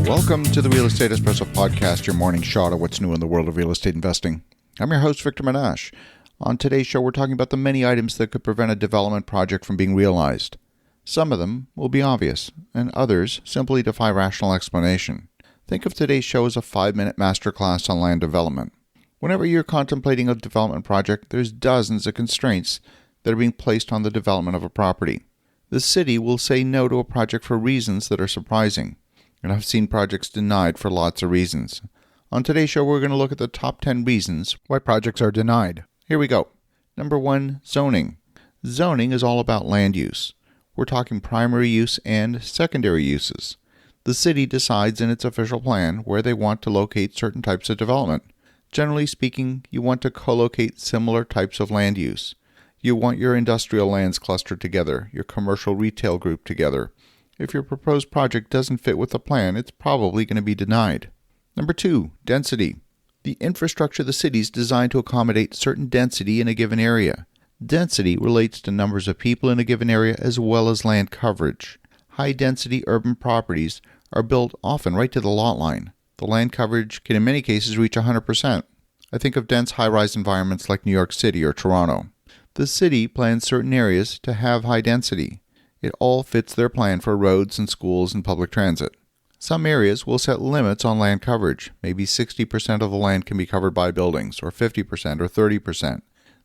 Welcome to the Real Estate Espresso Podcast, your morning shot of what's new in the world of real estate investing. I'm your host, Victor Menashe. On today's show, we're talking about the many items that could prevent a development project from being realized. Some of them will be obvious, and others simply defy rational explanation. Think of today's show as a 5-minute masterclass on land development. Whenever you're contemplating a development project, there's dozens of constraints that are being placed on the development of a property. The city will say no to a project for reasons that are surprising. And I've seen projects denied for lots of reasons. On today's show, we're going to look at the top 10 reasons why projects are denied. Here we go. Number 1, zoning. Zoning is all about land use. We're talking primary use and secondary uses. The city decides in its official plan where they want to locate certain types of development. Generally speaking, you want to co-locate similar types of land use. You want your industrial lands clustered together, your commercial retail grouped together. If your proposed project doesn't fit with the plan, it's probably going to be denied. Number 2, density. The infrastructure of the city is designed to accommodate certain density in a given area. Density relates to numbers of people in a given area as well as land coverage. High-density urban properties are built often right to the lot line. The land coverage can in many cases reach 100%. I think of dense high-rise environments like New York City or Toronto. The city plans certain areas to have high density. It all fits their plan for roads and schools and public transit. Some areas will set limits on land coverage. Maybe 60% of the land can be covered by buildings, or 50% or 30%.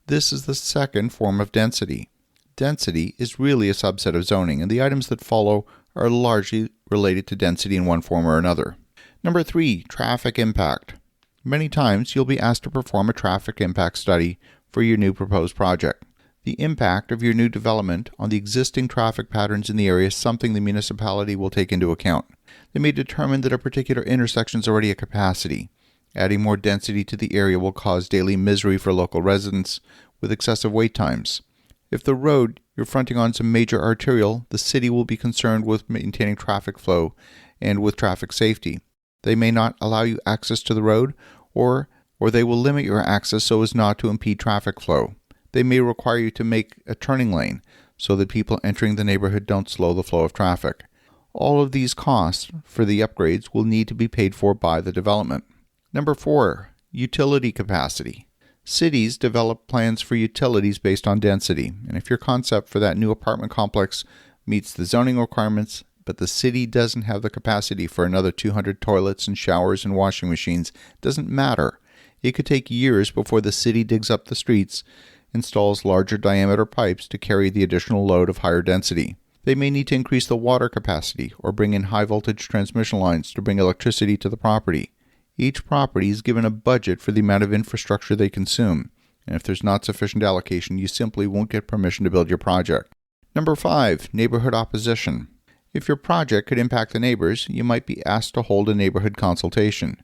This is the second form of density. Density is really a subset of zoning, and the items that follow are largely related to density in one form or another. Number 3, traffic impact. Many times you'll be asked to perform a traffic impact study for your new proposed project. The impact of your new development on the existing traffic patterns in the area is something the municipality will take into account. They may determine that a particular intersection is already at capacity. Adding more density to the area will cause daily misery for local residents with excessive wait times. If the road you're fronting on is a major arterial, the city will be concerned with maintaining traffic flow and with traffic safety. They may not allow you access to the road, or they will limit your access so as not to impede traffic flow. They may require you to make a turning lane so that people entering the neighborhood don't slow the flow of traffic. All of these costs for the upgrades will need to be paid for by the development. Number 4, utility capacity. Cities develop plans for utilities based on density, and if your concept for that new apartment complex meets the zoning requirements, but the city doesn't have the capacity for another 200 toilets and showers and washing machines, it doesn't matter. It could take years before the city digs up the streets, installs larger diameter pipes to carry the additional load of higher density. They may need to increase the water capacity or bring in high voltage transmission lines to bring electricity to the property. Each property is given a budget for the amount of infrastructure they consume, and if there's not sufficient allocation, you simply won't get permission to build your project. Number 5, neighborhood opposition. If your project could impact the neighbors, you might be asked to hold a neighborhood consultation.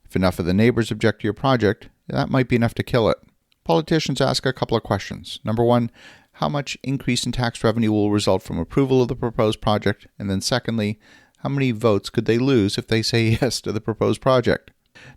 If enough of the neighbors object to your project, that might be enough to kill it. Politicians ask a couple of questions. Number 1, how much increase in tax revenue will result from approval of the proposed project? And then secondly, how many votes could they lose if they say yes to the proposed project?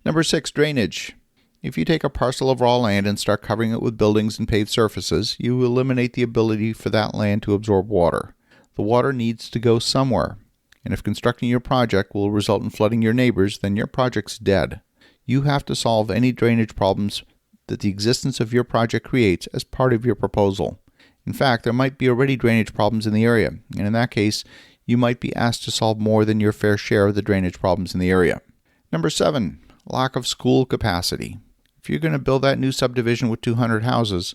Number 6, drainage. If you take a parcel of raw land and start covering it with buildings and paved surfaces, you eliminate the ability for that land to absorb water. The water needs to go somewhere. And if constructing your project will result in flooding your neighbors, then your project's dead. You have to solve any drainage problems that the existence of your project creates as part of your proposal. In fact, there might be already drainage problems in the area, and in that case, you might be asked to solve more than your fair share of the drainage problems in the area. Number 7, lack of school capacity. If you're going to build that new subdivision with 200 houses,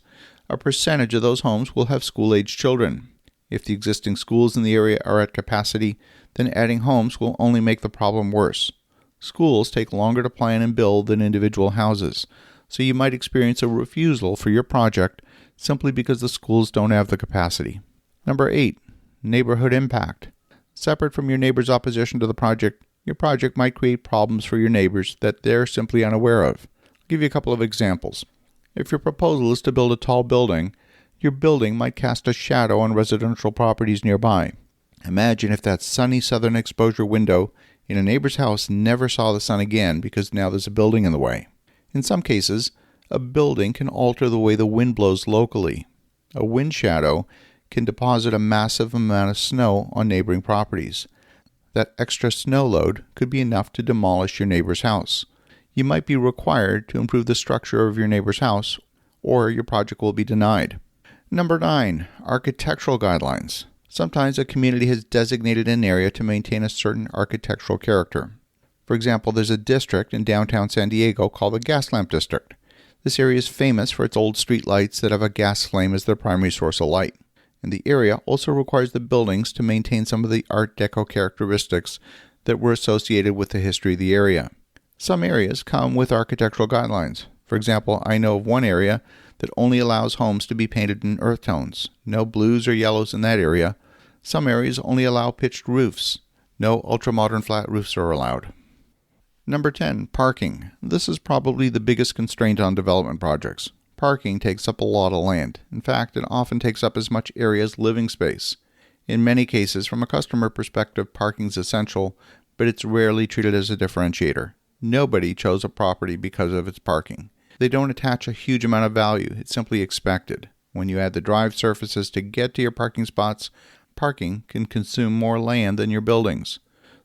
a percentage of those homes will have school-aged children. If the existing schools in the area are at capacity, then adding homes will only make the problem worse. Schools take longer to plan and build than individual houses, so you might experience a refusal for your project simply because the schools don't have the capacity. Number 8, neighborhood impact. Separate from your neighbor's opposition to the project, your project might create problems for your neighbors that they're simply unaware of. I'll give you a couple of examples. If your proposal is to build a tall building, your building might cast a shadow on residential properties nearby. Imagine if that sunny southern exposure window in a neighbor's house never saw the sun again because now there's a building in the way. In some cases, a building can alter the way the wind blows locally. A wind shadow can deposit a massive amount of snow on neighboring properties. that extra snow load could be enough to demolish your neighbor's house. You might be required to improve the structure of your neighbor's house, or your project will be denied. Number 9, architectural guidelines. Sometimes a community has designated an area to maintain a certain architectural character. For example, there's a district in downtown San Diego called the Gas Lamp District. This area is famous for its old street lights that have a gas flame as their primary source of light. And the area also requires the buildings to maintain some of the Art Deco characteristics that were associated with the history of the area. Some areas come with architectural guidelines. For example, I know of one area that only allows homes to be painted in earth tones. No blues or yellows in that area. Some areas only allow pitched roofs. No ultra-modern flat roofs are allowed. Number 10, parking. This is probably the biggest constraint on development projects. Parking takes up a lot of land. In fact, it often takes up as much area as living space. In many cases, from a customer perspective, parking is essential, but it's rarely treated as a differentiator. Nobody chose a property because of its parking. They don't attach a huge amount of value. It's simply expected. When you add the drive surfaces to get to your parking spots, parking can consume more land than your buildings.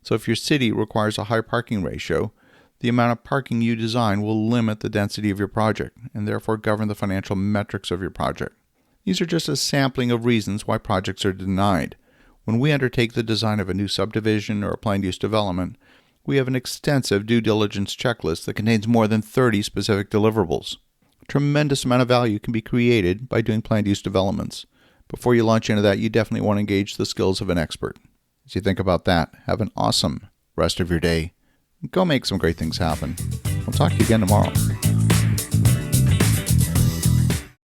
So if your city requires a high parking ratio, the amount of parking you design will limit the density of your project and therefore govern the financial metrics of your project. These are just a sampling of reasons why projects are denied. When we undertake the design of a new subdivision or a planned use development, we have an extensive due diligence checklist that contains more than 30 specific deliverables. A tremendous amount of value can be created by doing planned use developments. Before you launch into that, you definitely want to engage the skills of an expert. As you think about that, have an awesome rest of your day. Go make some great things happen. We'll talk to you again tomorrow.